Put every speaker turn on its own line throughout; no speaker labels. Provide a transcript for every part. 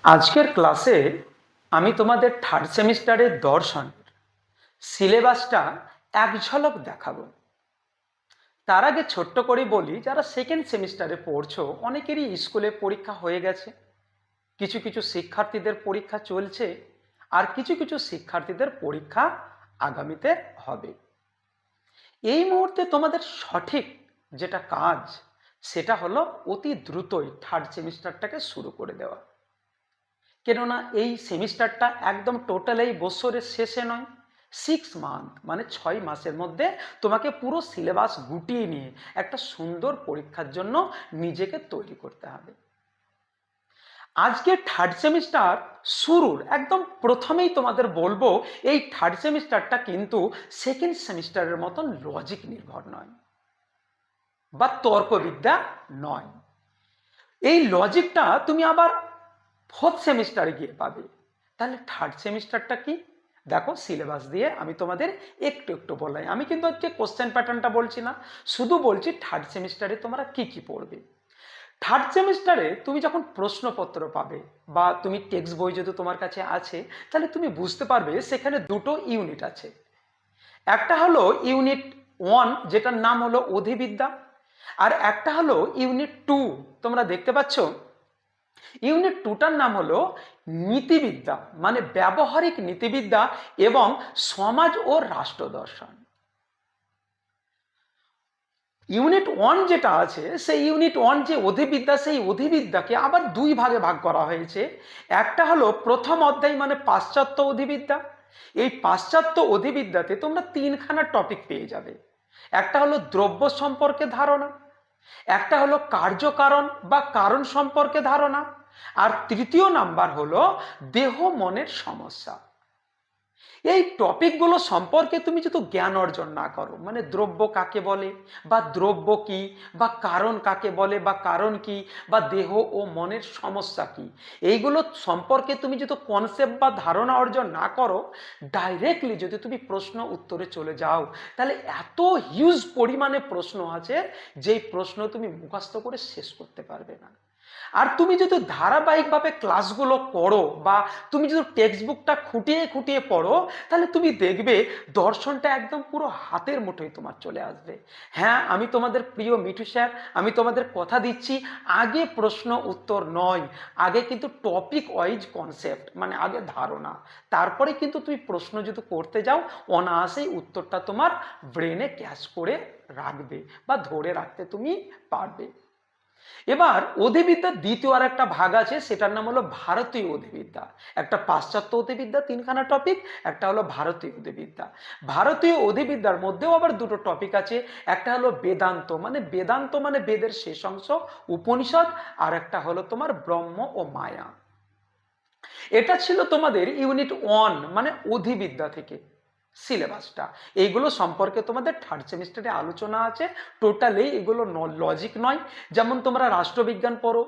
আজকের ক্লাসে আমি তোমাদের থার্ড সেমিস্টারের দর্শনের সিলেবাসটা এক ঝলক দেখাবো। তার আগে ছোট্ট করে বলি, যারা সেকেন্ড সেমিস্টারে পড়ছো অনেকেরই স্কুলে পরীক্ষা হয়ে গেছে, কিছু কিছু শিক্ষার্থীদের পরীক্ষা চলছে, আর কিছু কিছু শিক্ষার্থীদের পরীক্ষা আগামীতে হবে। এই মুহূর্তে তোমাদের সঠিক যেটা কাজ সেটা হলো অতি দ্রুতই থার্ড সেমিস্টারটাকে শুরু করে দেওয়া। কেননা এই সেমিস্টারটা একদম টোটাল এই বছরের শেষে নয়, 6 মান্থ মানে 6 মাসের মধ্যে তোমাকে পুরো সিলেবাস গুটিয়ে নিয়ে একটা সুন্দর পরীক্ষার জন্য নিজেকে তৈরি করতে হবে। আজকে থার্ড সেমিস্টার শুরুর একদম প্রথমেই তোমাদের বলবো, এই থার্ড সেমিস্টারটা কিন্তু সেকেন্ড সেমিস্টারের মতন লজিক নির্ভর নয় বা তর্কবিদ্যা নয়। এই লজিকটা তুমি আবার ফোর্থ সেমিস্টারে গিয়ে পাবে। তাহলে থার্ড সেমিস্টারটা কি? দেখো, সিলেবাস দিয়ে আমি তোমাদের একটু একটু বললাম। আমি কিন্তু আজকে কোশ্চেন প্যাটার্নটা বলছি না, শুধু বলছি থার্ড সেমিস্টারে তোমরা কি কি পড়বে। থার্ড সেমিস্টারে তুমি যখন প্রশ্নপত্র পাবে বা তুমি টেক্সট বই যদি তোমার কাছে আছে, তাহলে তুমি বুঝতে পারবে সেখানে দুটো ইউনিট আছে। একটা হলো ইউনিট 1, যেটার নাম হলো অধিবিদ্যা, আর একটা হলো ইউনিট 2। তোমরা দেখতে পাচ্ছ ইউনিট 2টার নাম হলো নীতিবিদ্যা, মানে ব্যবহারিক নীতিবিদ্যা এবং সমাজ ও রাষ্ট্র দর্শন। ইউনিট 1 যেটা আছে, সেই ইউনিট 1 যে অধিবিদ্যা, সেই অধিবিদ্যাকে আবার দুই ভাগে ভাগ করা হয়েছে। একটা হলো প্রথম অধ্যায়, মানে পাশ্চাত্য অধিবিদ্যা। এই পাশ্চাত্য অধিবিদ্যাতে তোমরা 3খানা টপিক পেয়ে যাবে। একটা হলো দ্রব্য সম্পর্কে ধারণা, একটা হলো কার্যকারণ বা কারণ সম্পর্কে ধারণা, আর তৃতীয় নাম্বার হলো দেহ মনের সমস্যা। এই টপিকগুলো সম্পর্কে তুমি যদি জ্ঞান অর্জন না করো, মানে দ্রব্য কাকে বলে বা দ্রব্য কি, বা কারণ কাকে বলে বা কারণ কি, বা দেহ ও মনের সমস্যা কি, এইগুলো সম্পর্কে তুমি যদি কনসেপ্ট বা ধারণা অর্জন না করো, ডাইরেক্টলি যদি তুমি প্রশ্ন উত্তরে চলে যাও, তাহলে এত হিউজ পরিমাণে প্রশ্ন আছে যেই প্রশ্ন তুমি মুখস্থ করে শেষ করতে পারবে না। আর তুমি যদি ধারাবাহিকভাবে ক্লাসগুলো পড়ো বা তুমি যদি টেক্সট বুকটা খুঁটিয়ে খুঁটিয়ে পড়ো, তাহলে তুমি দেখবে দর্শনটা একদম পুরো হাতের মুঠোয় তোমার চলে আসবে। হ্যাঁ, আমি তোমাদের প্রিয় মিঠু স্যার, আমি তোমাদের কথা দিচ্ছি, আগে প্রশ্ন উত্তর নয়, আগে কিন্তু টপিক ওয়াইজ কনসেপ্ট, মানে আগে ধারণা, তারপরে কিন্তু তুমি প্রশ্ন যদি করতে যাও, অনায়াসেই উত্তরটা তোমার ব্রেনে ক্যাচ করে রাখবে বা ধরে রাখতে তুমি পারবে। এবার অধিবিদ্যার দ্বিতীয় আর একটা ভাগ আছে, সেটার নাম হলো ভারতীয় অধিবিদ্যা। একটা পাশ্চাত্য অধিবিদ্যা 3খানা টপিক, একটা হলো ভারতীয় অধিবিদ্যা। ভারতীয় অধিবিদ্যার মধ্যেও আবার দুটো টপিক আছে। একটা হলো বেদান্ত, মানে বেদান্ত মানে বেদের শেষ অংশ উপনিষদ, আর একটা হলো তোমার ব্রহ্ম ও মায়া। এটা ছিল তোমাদের ইউনিট 1, মানে অধিবিদ্যা থেকে সিলেবাসটা। এইগুলো সম্পর্কে তোমাদের থার্ড সেমিস্টারে আলোচনা আছে। টোটালি এগুলো লজিক নয়। যেমন তোমরা রাষ্ট্রবিজ্ঞান পড়ো,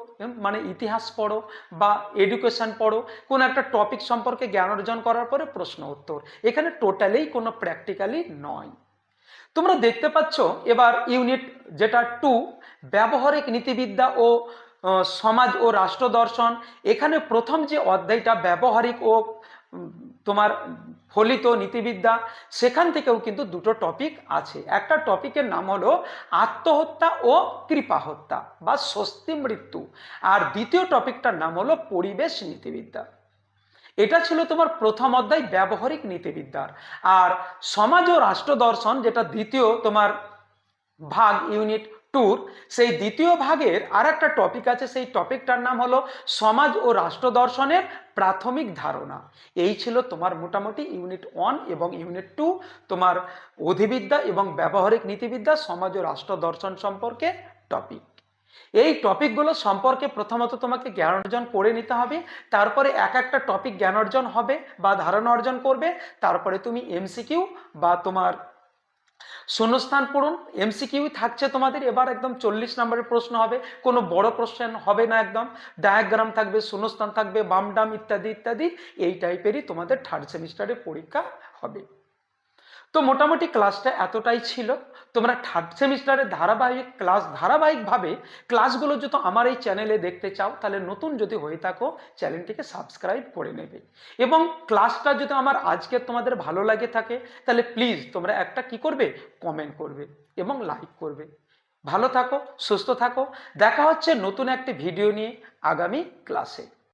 মানে ইতিহাস পড়ো বা এডুকেশন পড়ো, কোন একটা টপিক সম্পর্কে জ্ঞান অর্জন করার পরে প্রশ্ন উত্তর, এখানে টোটালি কোনো প্র্যাকটিক্যালি নয়। তোমরা দেখতে পাচ্ছ এবার ইউনিট যেটা 2, ব্যবহারিক নীতিবিদ্যা ও সমাজ ও রাষ্ট্র দর্শন। এখানে প্রথম যে অধ্যায়টা ব্যবহারিক ও তোমার ফলিত নীতিবিদ্যা, সেখান থেকেও কিন্তু দুটো টপিক আছে। একটা টপিকের নাম হলো আত্মহত্যা ও কৃপা হত্যা বা স্বস্তি মৃত্যু, আর দ্বিতীয় টপিকটার নাম হলো পরিবেশ নীতিবিদ্যা। এটা ছিল তোমার প্রথম অধ্যায় ব্যবহারিক নীতিবিদ্যার। আর সমাজ ও রাষ্ট্র দর্শন, যেটা দ্বিতীয় তোমার ভাগ ইউনিট 2, সেই দ্বিতীয় ভাগের আর একটা টপিক আছে, সেই টপিকটার নাম হলো সমাজ ও রাষ্ট্র দর্শনের প্রাথমিক ধারণা। এই ছিল তোমার মোটামুটি ইউনিট 1 এবং ইউনিট 2, তোমার অধিবিদ্যা এবং ব্যবহারিক নীতিবিদ্যা, সমাজ ও রাষ্ট্র দর্শন সম্পর্কে টপিক। এই টপিকগুলো সম্পর্কে প্রথমত তোমাকে জ্ঞান অর্জন করে নিতে হবে, তারপরে এক একটা টপিক জ্ঞান অর্জন হবে বা ধারণা অর্জন করবে, তারপরে তুমি এমসিকিউ বা তোমার শূন্যস্থান পূরণ। এমসিকিউ থাকছে তোমাদের এবার একদম 40 নম্বরের প্রশ্ন হবে, কোনো বড় প্রশ্ন হবে না, একদম ডায়াগ্রাম থাকবে, শূন্যস্থান থাকবে, বাম ডাম ইত্যাদি ইত্যাদি, এই টাইপেরই তোমাদের থার্ড সেমিস্টারের পরীক্ষা হবে। তো মোটামুটি ক্লাসটা এতটাই ছিল। তোমরা থার্ড সেমিস্টারের ধারাবাহিকভাবে ক্লাসগুলো যদি আমার এই চ্যানেলে দেখতে চাও, তাহলে নতুন যদি হয়ে থাকো চ্যানেলটিকে সাবস্ক্রাইব করে নেবে। এবং ক্লাসটা যদি আমার আজকে তোমাদের ভালো লাগে থাকে, তাহলে প্লিজ তোমরা একটা কি করবে, কমেন্ট করবে এবং লাইক করবে। ভালো থাকো, সুস্থ থাকো, দেখা হচ্ছে নতুন একটি ভিডিও নিয়ে আগামী ক্লাসে।